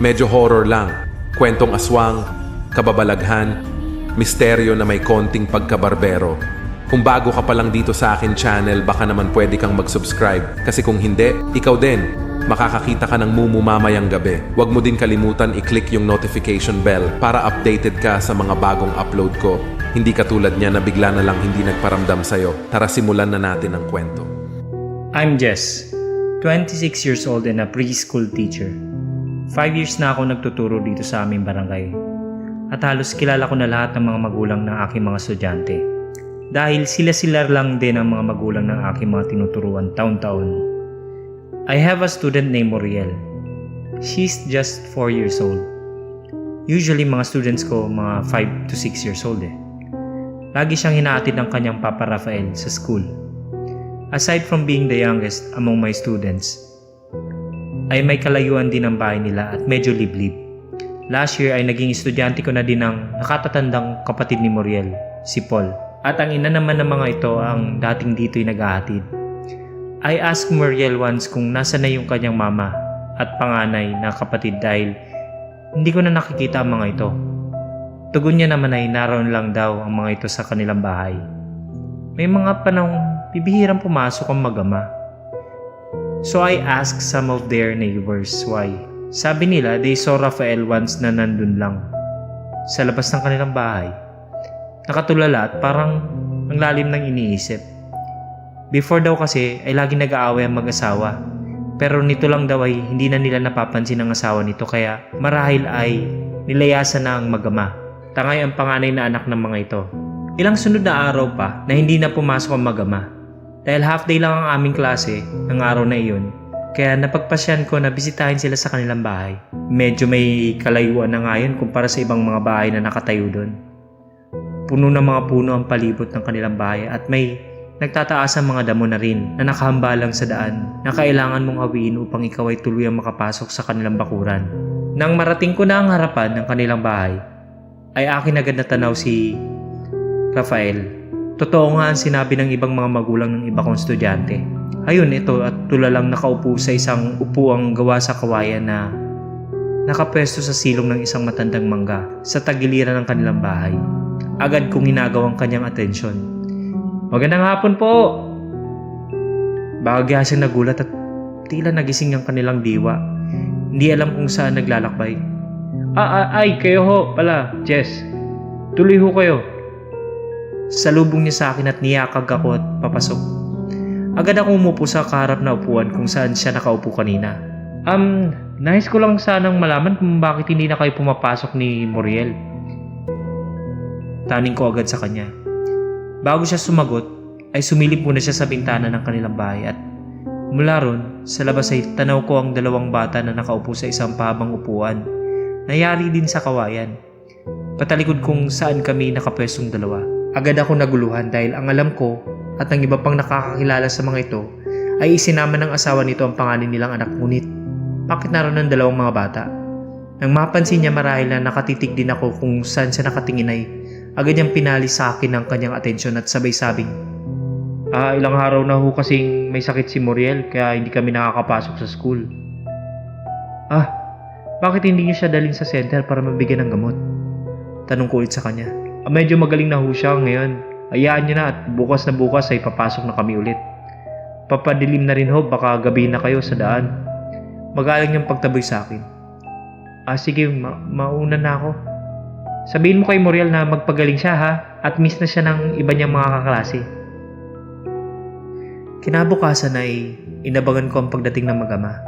Medyo horror lang. Kwentong aswang, kababalaghan, misteryo na may konting pagkabarbero. Kung bago ka pa lang dito sa akin channel, baka naman pwede kang mag-subscribe. Kasi kung hindi, ikaw din, makakakita ka ng Mumu mamayang gabi. Huwag mo din kalimutan i-click yung notification bell para updated ka sa mga bagong upload ko. Hindi katulad niya na bigla na lang hindi nagparamdam sa'yo. Tara simulan na natin ang kwento. I'm Jess, 26 years old and a preschool teacher. 5 years na ako nagtuturo dito sa aming barangay. At halos kilala ko na lahat ng mga magulang ng aking mga estudyante. Dahil sila lang din ang mga magulang ng aking mga tinuturuan taon-taon. I have a student named Moriel. She's just 4 years old. Usually mga students ko mga 5 to 6 years old eh. Lagi siyang hinahatid ng kanyang Papa Rafael sa school. Aside from being the youngest among my students, ay may kalayuan din ang bahay nila at medyo liblib. Last year ay naging estudyante ko na din ang nakatatandang kapatid ni Moriel, si Paul. At ang ina naman ng mga ito ang dating dito'y naghahatid. I asked Moriel once kung nasa na yung kanyang mama at panganay na kapatid dahil hindi ko na nakikita ang mga ito. Tugon niya naman ay naroon lang daw ang mga ito sa kanilang bahay. May mga panahong bibihirang pumasok ang mag-ama. So I asked some of their neighbors why. Sabi nila they saw Rafael once na nandun lang sa labas ng kanilang bahay. Nakatulala at parang ang lalim ng iniisip. Before daw kasi ay lagi nag-aaway ang mag-asawa. Pero nito lang daw ay hindi na nila napapansin ang asawa nito kaya marahil ay nilayasan na ang mag-ama. Tangay ang panganay na anak ng mga ito. Ilang sunod na araw pa na hindi na pumasok ang mag-ama. Dahil half day lang ang aming klase ng araw na iyon. Kaya napagpasyan ko na bisitahin sila sa kanilang bahay. Medyo may kalayuan na nga yun kumpara sa ibang mga bahay na nakatayo doon. Puno ng mga puno ang palibot ng kanilang bahay at may nagtataas ang mga damo na rin na nakahambalang sa daan na kailangan mong hawiin upang ikaw ay tuluyang makapasok sa kanilang bakuran. Nang marating ko na ang harapan ng kanilang bahay, ay akin agad na tanaw si Rafael. Totoo nga ang sinabi ng ibang mga magulang ng iba kong estudyante. Ayun ito at tulalang nakaupo sa isang upuang gawa sa kawayan na nakapwesto sa silong ng isang matandang mangga sa tagiliran ng kanilang bahay. Agad kong hinagaw ang kanyang atensyon. Magandang hapon po! Bahagya siyang nagulat at tila nagising ang kanilang diwa. Hindi alam kung saan naglalakbay. Ay, kayo ho pala, Jess. Tuloy ho kayo. Salubong niya sa akin at niyakag ako at papasok. Agad akong umupo sa kaharap na upuan kung saan siya nakaupo kanina. Nais ko lang sanang malaman kung bakit hindi na kayo pumapasok ni Moriel. Taning ko agad sa kanya. Bago siya sumagot, ay sumilip muna siya sa bintana ng kanilang bahay at mula ron, sa labas ay tanaw ko ang dalawang bata na nakaupo sa isang pahabang upuan. Nayari din sa kawayan. Patalikod kung saan kami nakapwestong dalawa. Agad ako naguluhan dahil ang alam ko at ang iba pang nakakakilala sa mga ito ay isinama ng asawa nito ang pangalan nilang anak, ngunit bakit naroon ang dalawang mga bata? Nang mapansin niya marahil na nakatitig din ako kung saan siya nakatingin ay agad niyang pinali sa akin ang kanyang atensyon at sabay-sabing, ilang araw na ho kasing may sakit si Moriel kaya hindi kami nakakapasok sa school. Bakit hindi niyo siya dalhin sa center para mabigyan ng gamot? Tanong ko ulit sa kanya. Medyo magaling na ho siya ngayon. Hayaan niyo na at bukas ay papasok na kami ulit. Papadilim na rin ho, baka gabi na kayo sa daan. Magalang niyang pagtaboy sa akin. Sige, mauna na ako. Sabihin mo kay Moriel na magpagaling siya ha, at miss na siya ng iba niyang mga kaklase. Kinabukasan ay inabangan ko ang pagdating ng mag-ama.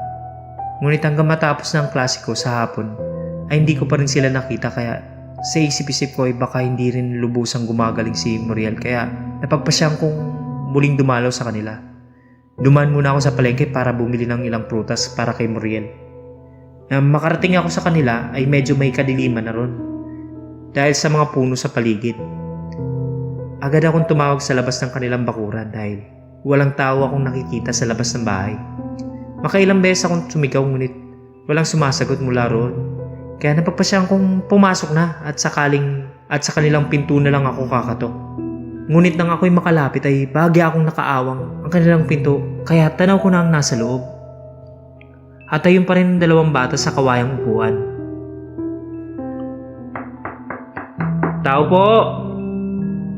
Ngunit hanggang matapos ng klase ko sa hapon ay hindi ko pa rin sila nakita kaya sa isip-isip ko ay baka hindi rin lubusang gumagaling si Moriel kaya napagpasyang kong muling dumalaw sa kanila. Dumaan muna ako sa palengke para bumili ng ilang prutas para kay Moriel. Nang makarating ako sa kanila ay medyo may kadiliman na ron dahil sa mga puno sa paligid. Agad akong tumawag sa labas ng kanilang bakuran dahil walang tao akong nakikita sa labas ng bahay. Makailang beses akong sumigaw ngunit walang sumasagot mula roon. Kaya napagpasyahan kong pumasok na at sa kanilang pinto na lang ako kakatok. Ngunit nang ako'y makalapit ay bahagya akong nakaawang ang kanilang pinto kaya tanaw ko na ang nasa loob. At ayun pa rin ang dalawang bata sa kawayang upuan. Tao po!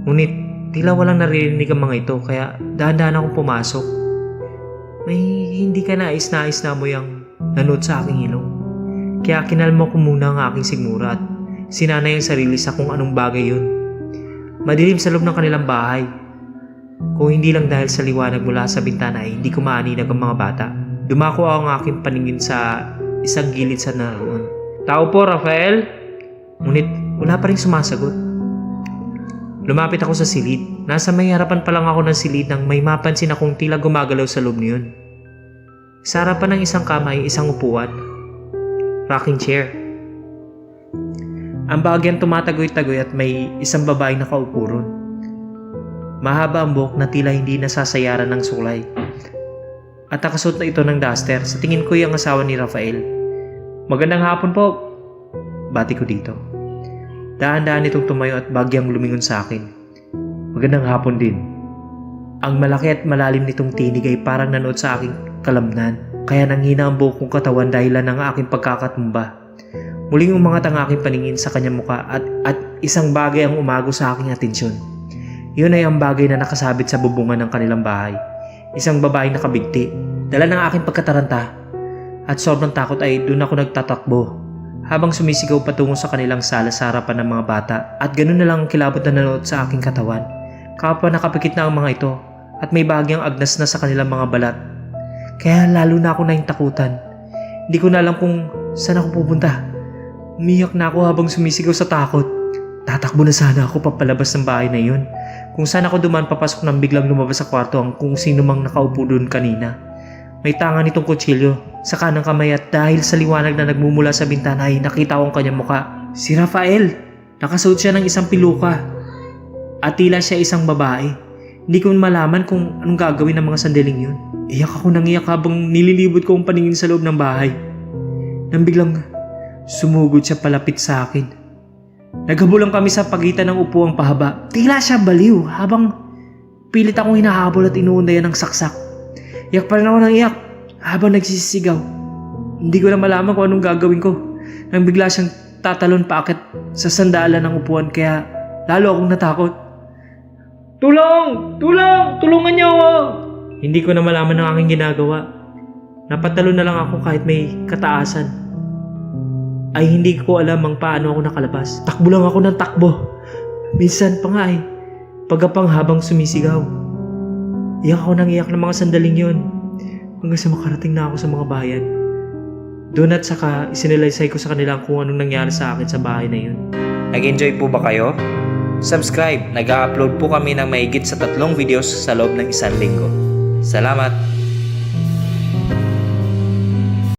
Ngunit tila walang naririnig ang mga ito kaya dahan-dahan akong pumasok. May hindi ka nais-nais na amoy ang nanood sa aking ilong. Kaya kinalma ko muna ang aking sigmura at sinanay ang sarili sa kung anong bagay yun. Madilim sa loob ng kanilang bahay. Kung hindi lang dahil sa liwanag mula sa bintana ay hindi ko maaninag ang mga bata. Dumako ang aking paningin sa isang gilid sa naroon. Tao po, Rafael? Ngunit wala pa rin sumasagot. Lumapit ako sa silid. Nasa may harapan pa lang ako ng silid nang may mapansin akong tila gumagalaw sa loob niyon. Sa harapan ng isang kama ay isang upuan. Rocking chair. Ang bahagyang tumatagoy-tagoy at may isang babaeng nakaupo ron. Mahaba ang buhok na tila hindi nasasayaran ng sulay. At nakasuot na ito ng duster. Sa tingin ko yung asawa ni Rafael. Magandang hapon po. Bati ko dito. Dahan-dahan itong tumayo at bagyang lumingon sa akin. Magandang hapon din. Ang malaki at malalim nitong tinig ay parang nanood sa aking kalamnan. Kaya nanghina ang buhok kong katawan dahilan ng aking pagkakatumba. Muling umangat ang aking paningin sa kanyang muka at isang bagay ang umago sa aking atensyon. Yun ay ang bagay na nakasabit sa bubungan ng kanilang bahay. Isang babaeng nakabigti. Dala ng aking pagkataranta. At sobrang takot ay doon ako nagtatakbo. Habang sumisigaw patungo sa kanilang sala sa harapan ng mga bata at ganoon na lang ang kilabot na nanood sa aking katawan. Kapwa nakapikit na ang mga ito at may bahagyang agnas na sa kanilang mga balat. Kaya lalo na ako naintakutan. Hindi ko na alam kung saan ako pupunta. Umiyak na ako habang sumisigaw sa takot. Tatakbo na sana ako papalabas ng bahay na yun. Kung saan ako duman papasok nang biglang lumabas sa kwarto ang kung sino mang nakaupo doon kanina. May tanga nitong kutsilyo sa kanang kamay at dahil sa liwanag na nagmumula sa bintana ay nakita ko ang kanyang muka. Si Rafael! Nakasuot siya ng isang piluka. At tila siya isang babae. Hindi ko malaman kung anong gagawin ng mga sandaling yun. Iyak ako nang iyak habang nililibot ko ang paningin sa loob ng bahay. Nang biglang sumugod siya palapit sa akin. Naghabulang kami sa pagitan ng upuang pahaba. Tila siya baliw habang pilit akong hinahabol at inuundayan ng saksak. Iyak pa rin ako ng iyak habang nagsisigaw. Hindi ko na malaman kung anong gagawin ko. Nang bigla siyang tatalon paakit sa sandalan ng upuan kaya lalo akong natakot. Tulong! Tulong! Tulungan niyo ako! Hindi ko na malaman ang aking ginagawa. Napatalon na lang ako kahit may kataasan. Ay hindi ko alam ang paano ako nakalabas. Takbo lang ako ng takbo. Minsan pa nga pagapang habang sumisigaw. Iyak ako nang iyak ng mga sandaling yun. Hanggang sa makarating na ako sa mga bayan. Doon at saka isinalaysay ko sa kanila kung anong nangyari sa akin sa bahay na yun. Nag-enjoy po ba kayo? Subscribe! Nag-upload po kami ng mahigit sa 3 videos sa loob ng 1 linggo. Salamat!